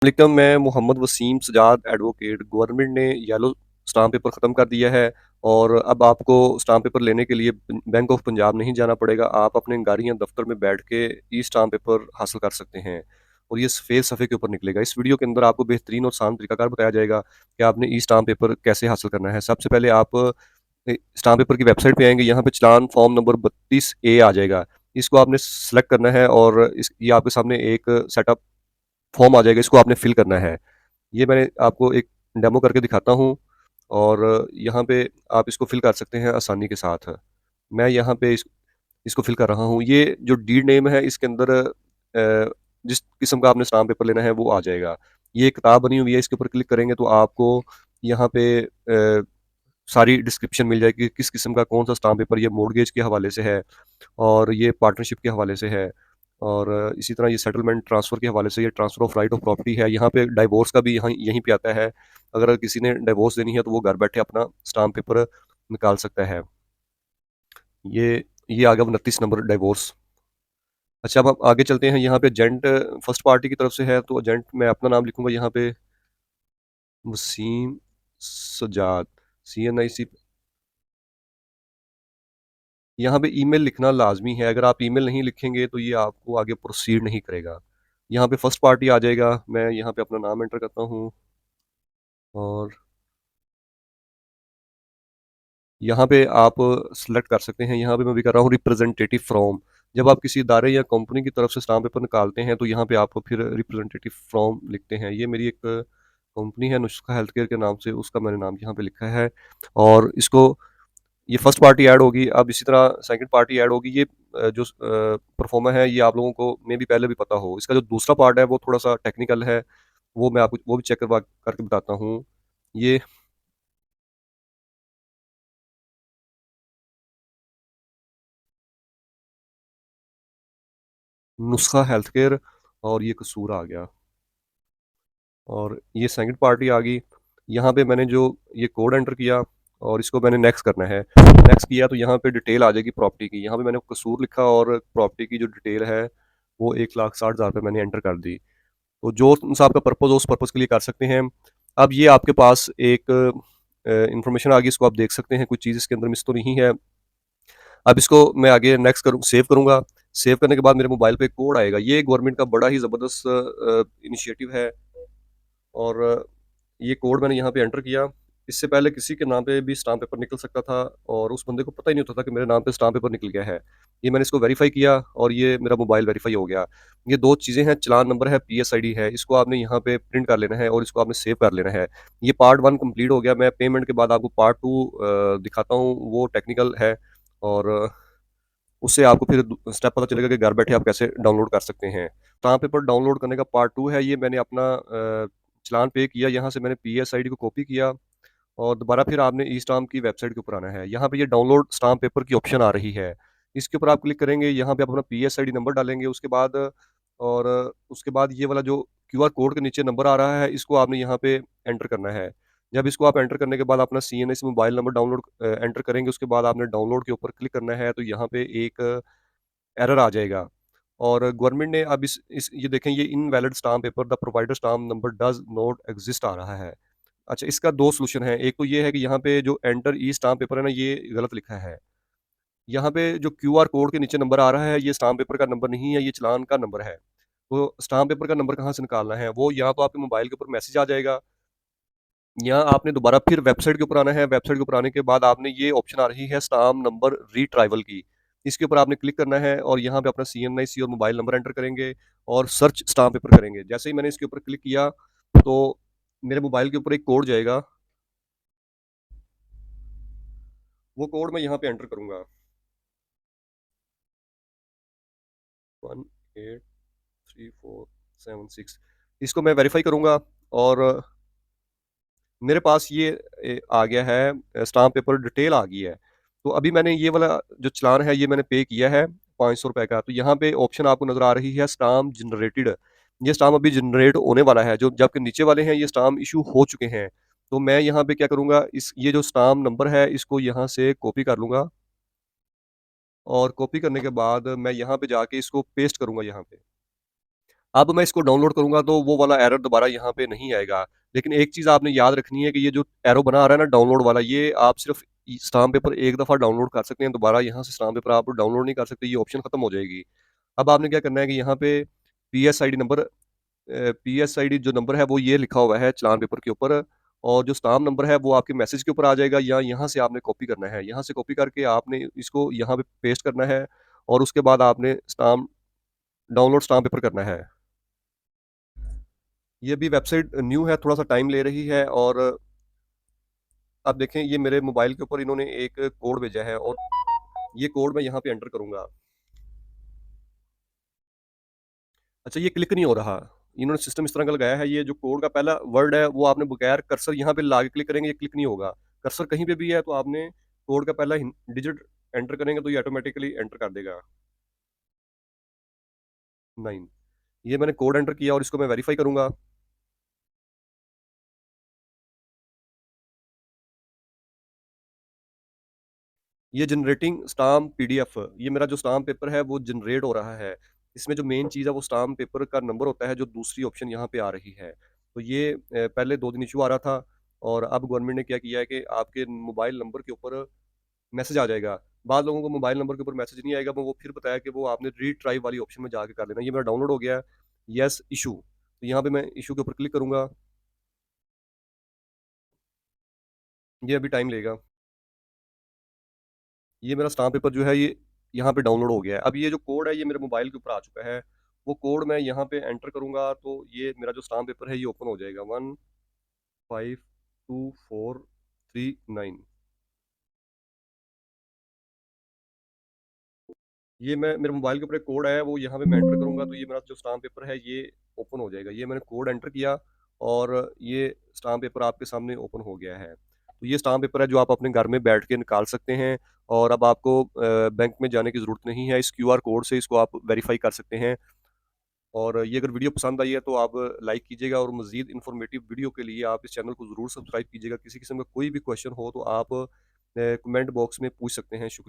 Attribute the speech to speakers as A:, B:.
A: वालेकुम, मैं Mohammad Wasim Sajjad advocate. Government ने येलो स्टाम्प पेपर ख़त्म कर दिया है और अब आपको स्टाम्प पेपर लेने के लिए बैंक ऑफ पंजाब नहीं जाना पड़ेगा। आप अपने घर या दफ्तर में बैठ के ई स्टाम्प पेपर हासिल कर सकते हैं और ये सफ़ेद सफ़े के ऊपर निकलेगा। इस वीडियो के अंदर आपको बेहतरीन और आसान तरीकाकार बताया जाएगा कि आपने ई स्टाम्प पेपर कैसे हासिल करना है। सबसे पहले आप स्टाम्प पेपर की वेबसाइट पे आएँगे, यहाँ पे चालान फॉर्म नंबर 32A आ जाएगा। इसको आपने सेलेक्ट करना है और ये आपके सामने एक सेटअप फॉर्म आ जाएगा, इसको आपने फिल करना है। ये मैंने आपको एक डेमो करके दिखाता हूँ और यहाँ पे आप इसको फिल कर सकते हैं आसानी के साथ। मैं यहाँ पे इसको फिल कर रहा हूँ। ये जो डीड नेम है इसके अंदर जिस किस्म का आपने स्टाम्प पेपर लेना है वो आ जाएगा। ये एक किताब बनी हुई है, इसके ऊपर क्लिक करेंगे तो आपको यहाँ पे सारी डिस्क्रिप्शन मिल जाएगी, किस किस्म का कौन-सा स्टाम्प पेपर, ये मॉर्टगेज के हवाले से है और ये पार्टनरशिप के हवाले से है और इसी तरह ये सेटलमेंट ट्रांसफ़र के हवाले से ये transfer of right of property है। यहाँ पे डाइवोर्स का भी यहाँ यहीं पे आता है। अगर किसी ने डाइवोर्स देनी है तो वो घर बैठे अपना स्टाम्प पेपर निकाल सकता है। ये ये आ गया 29 नंबर डाइवोर्स। अच्छा, अब हम आगे चलते हैं। यहाँ पे एजेंट फर्स्ट पार्टी की तरफ से है तो एजेंट मैं अपना नाम लिखूँगा यहाँ पे वसीम सजाद, CNIC। यहाँ पे ईमेल लिखना लाज़मी है, अगर आप ईमेल नहीं लिखेंगे तो ये आपको आगे प्रोसीड नहीं करेगा। यहाँ पे फर्स्ट पार्टी आ जाएगा, मैं यहाँ पे अपना नाम एंटर करता हूँ और यहाँ पे आप सेलेक्ट कर सकते हैं, यहाँ पे मैं भी कर रहा हूँ रिप्रेजेंटेटिव फ्रॉम। जब आप किसी इदारे या कंपनी की तरफ से स्टाम्प पेपर निकालते हैं तो यहाँ पे आप फिर रिप्रेजेंटेटिव फ्रॉम लिखते हैं। ये मेरी एक कंपनी है नुस्खा हेल्थ केयर के नाम से, उसका मैंने नाम यहाँ पे लिखा है और इसको ये फर्स्ट पार्टी ऐड होगी। अब इसी तरह सेकंड पार्टी ऐड होगी। ये जो परफॉर्मा है ये आप लोगों को मे बी पहले भी पता हो। इसका जो दूसरा पार्ट है वो थोड़ा-सा टेक्निकल है, वो मैं आपको वो भी चेक करवा करके बताता हूँ। ये नुस्खा हेल्थ केयर और ये कसूर आ गया और ये सेकंड पार्टी आ गई। यहाँ पे मैंने जो ये कोड एंटर किया और इसको मैंने नेक्स्ट करना है। नेक्स्ट किया तो यहाँ पे डिटेल आ जाएगी प्रॉपर्टी की। यहाँ पे मैंने कसूर लिखा और प्रॉपर्टी की जो डिटेल है वो 1,60,000 पे मैंने एंटर कर दी। तो जो सा आपका पर्पज़ हो उस पर्पज़ के लिए कर सकते हैं। अब ये आपके पास एक इन्फॉर्मेशन आ गई, इसको आप देख सकते हैं, कोई चीज़ इसके अंदर मिस तो नहीं है। अब इसको मैं आगे नेक्स्ट करूँ सेव करूँगा। सेव करने के बाद मेरे मोबाइल पे एक कोड आएगा। ये गवर्नमेंट का बड़ा ही ज़बरदस्त इनिशिएटिव है और ये कोड मैंने यहाँ पे एंटर किया। इससे पहले किसी के नाम पे भी स्टाम्प पेपर निकल सकता था और उस बंदे को पता ही नहीं होता था कि मेरे नाम पे स्टाम्प पेपर निकल गया है। ये मैंने इसको वेरीफ़ाई किया और ये मेरा मोबाइल वेरीफ़ाई हो गया। ये 2 चीज़ें हैं, चालान नंबर है, PSID है, इसको आपने यहाँ पे प्रिंट कर लेना है और इसको आपने सेव कर लेना है। ये पार्ट 1 कंप्लीट हो गया। मैं पेमेंट के बाद आपको पार्ट 2 दिखाता हूँ, वो टेक्निकल है और उससे आपको फिर स्टेप पता चलेगा कि घर बैठे आप कैसे डाउनलोड कर सकते हैं। स्टाम्प पेपर डाउनलोड करने का पार्ट 2 है, ये मैंने अपना चालान पे किया, यहाँ से मैंने PSID को कॉपी किया और दोबारा फिर आपने ई स्टाम्प की वेबसाइट के ऊपर आना है। यहाँ पे ये डाउनलोड स्टाम्प पेपर की ऑप्शन आ रही है। इसके ऊपर आप क्लिक करेंगे, यहाँ पे आप अपना PSID नंबर डालेंगे, और उसके बाद ये वाला जो QR कोड के नीचे नंबर आ रहा है, इसको आपने यहाँ पे एंटर करना है। जब इसको आप एंटर करने के बाद अपना CNS मोबाइल नंबर एंटर करेंगे, उसके बाद आपने डाउनलोड के ऊपर क्लिक करना है, तो यहाँ पे एक एरर आ जाएगा और गवर्नमेंट ने अब इस ये देखें, ये invalid stamp paper the provider stamp number does not exist आ रहा है। अच्छा, इसका 2 सॉल्यूशन है। एक तो ये है कि यहाँ पे जो एंटर ई स्टाम्प पेपर है ना, ये गलत लिखा है। यहाँ पे जो क्यूआर कोड के नीचे नंबर आ रहा है, ये स्टाम्प पेपर का नंबर नहीं है, ये चालान का नंबर है। तो स्टाम्प पेपर का नंबर कहाँ से निकालना है? वो या तो आपके मोबाइल के ऊपर मैसेज आ जाएगा या आपने दोबारा फिर वेबसाइट के ऊपर आना है। वेबसाइट के ऊपर आने के बाद आपने ये ऑप्शन आ रही है स्टाम्प नंबर रिट्राइवल की। इसके ऊपर आपने क्लिक करना है और यहाँ पे अपना CNIC और मोबाइल नंबर एंटर करेंगे और सर्च स्टाम्प पेपर करेंगे। जैसे ही मैंने इसके ऊपर क्लिक किया, तो मेरे मोबाइल के ऊपर एक कोड जाएगा, वो कोड मैं यहाँ पे एंटर करूँगा 183476। इसको मैं वेरीफ़ाई करूँगा और मेरे पास ये आ गया है, स्टाम्प पेपर डिटेल आ गई है। तो अभी मैंने ये वाला जो चालान है ये मैंने पे किया है ₹500 का। तो यहाँ पे ऑप्शन आपको नज़र आ रही है स्टाम्प जनरेटेड। ये स्टाम्प अभी जनरेट होने वाला है, जो जबकि नीचे वाले हैं ये स्टाम्प इश्यू हो चुके हैं। तो मैं यहाँ पे क्या करूँगा, इस ये जो स्टाम्प नंबर है इसको यहाँ से कॉपी कर लूँगा और कॉपी करने के बाद मैं यहाँ पे जाके इसको पेस्ट करूँगा यहाँ पे। अब मैं इसको डाउनलोड करूँगा तो वो वाला एरर दोबारा यहाँ पे नहीं आएगा। लेकिन एक चीज़ आपने याद रखनी है कि ये जो एरो बना आ रहा है ना डाउनलोड वाला, ये आप सिर्फ़ स्टाम्प पेपर एक दफ़ा डाउनलोड कर सकते हैं, दोबारा यहाँ से स्टाम्प पेपर आप डाउनलोड नहीं कर सकते, ये ऑप्शन खत्म हो जाएगी। अब आपने क्या करना है कि यहाँ पे पीएसआईडी नंबर पीएसआईडी जो नंबर है वो ये लिखा हुआ है चालान पेपर के ऊपर, और जो स्टाम्प नंबर है वो आपके मैसेज के ऊपर आ जाएगा, या यहाँ से आपने कॉपी करना है। यहाँ से कॉपी करके आपने इसको यहाँ पे पेस्ट करना है, और उसके बाद आपने स्टाम्प डाउनलोड स्टाम्प पेपर करना है। ये अभी वेबसाइट न्यू है, थोड़ा-सा टाइम ले रही है, और आप देखें ये मेरे मोबाइल के ऊपर इन्होंने एक कोड भेजा है, और ये कोड मैं यहाँ पे एंटर करूँगा। अच्छा, ये क्लिक नहीं हो रहा। इन्होंने सिस्टम इस तरह का लगाया है, ये जो कोड का पहला वर्ड है वो आपने बगैर कर्सर यहाँ पे ला के क्लिक करेंगे, ये क्लिक नहीं होगा। कर्सर कहीं पे भी है तो आपने कोड का पहला डिजिट एंटर करेंगे तो ये ऑटोमेटिकली एंटर कर देगा, 9। ये मैंने कोड एंटर किया और इसको मैं वेरीफाई करूँगा। ये जनरेटिंग स्टाम्प पीडीएफ, ये मेरा जो स्टाम्प पेपर है वो जनरेट हो रहा है। इसमें जो मेन चीज़ है वो स्टाम्प पेपर का नंबर होता है, जो दूसरी ऑप्शन यहाँ पे आ रही है। तो ये पहले 2 दिन इश्यू आ रहा था, और अब गवर्नमेंट ने क्या किया है कि आपके मोबाइल नंबर के ऊपर मैसेज आ जाएगा। बाद लोगों को मोबाइल नंबर के ऊपर मैसेज नहीं आएगा, वो फिर बताया कि वो आपने रीट्राई वाली ऑप्शन में जाके कर लेना। ये मेरा डाउनलोड हो गया है, येस इश्यू। तो यहाँ पे मैं इश्यू के ऊपर क्लिक करूँगा, ये अभी टाइम लेगा। ये मेरा स्टाम्प पेपर जो है ये यहाँ पे डाउनलोड हो गया है। अब ये जो कोड है ये मेरे मोबाइल के ऊपर आ चुका है। वो कोड मैं यहाँ पे एंटर करूँगा तो ये मेरा जो स्टाम्प पेपर है ये ओपन हो जाएगा, 152439। ये मैं मेरे मोबाइल के ऊपर एक कोड आया है, वो यहाँ पे मैं एंटर करूँगा तो ये मेरा जो स्टाम्प पेपर है ये ओपन हो जाएगा। ये मैंने कोड एंटर किया, और ये स्टाम्प पेपर आपके सामने ओपन हो गया है। तो ये स्टाम्प पेपर है जो आप अपने घर में बैठ के निकाल सकते हैं, और अब आपको बैंक में जाने की ज़रूरत नहीं है। इस क्यूआर कोड से इसको आप वेरीफ़ाई कर सकते हैं। और ये अगर वीडियो पसंद आई है तो आप लाइक कीजिएगा, और मज़ीद इन्फॉर्मेटिव वीडियो के लिए आप इस चैनल को ज़रूर सब्सक्राइब कीजिएगा। किसी किस्म का कोई भी क्वेश्चन हो तो आप कमेंट बॉक्स में पूछ सकते हैं। शुक्रिया।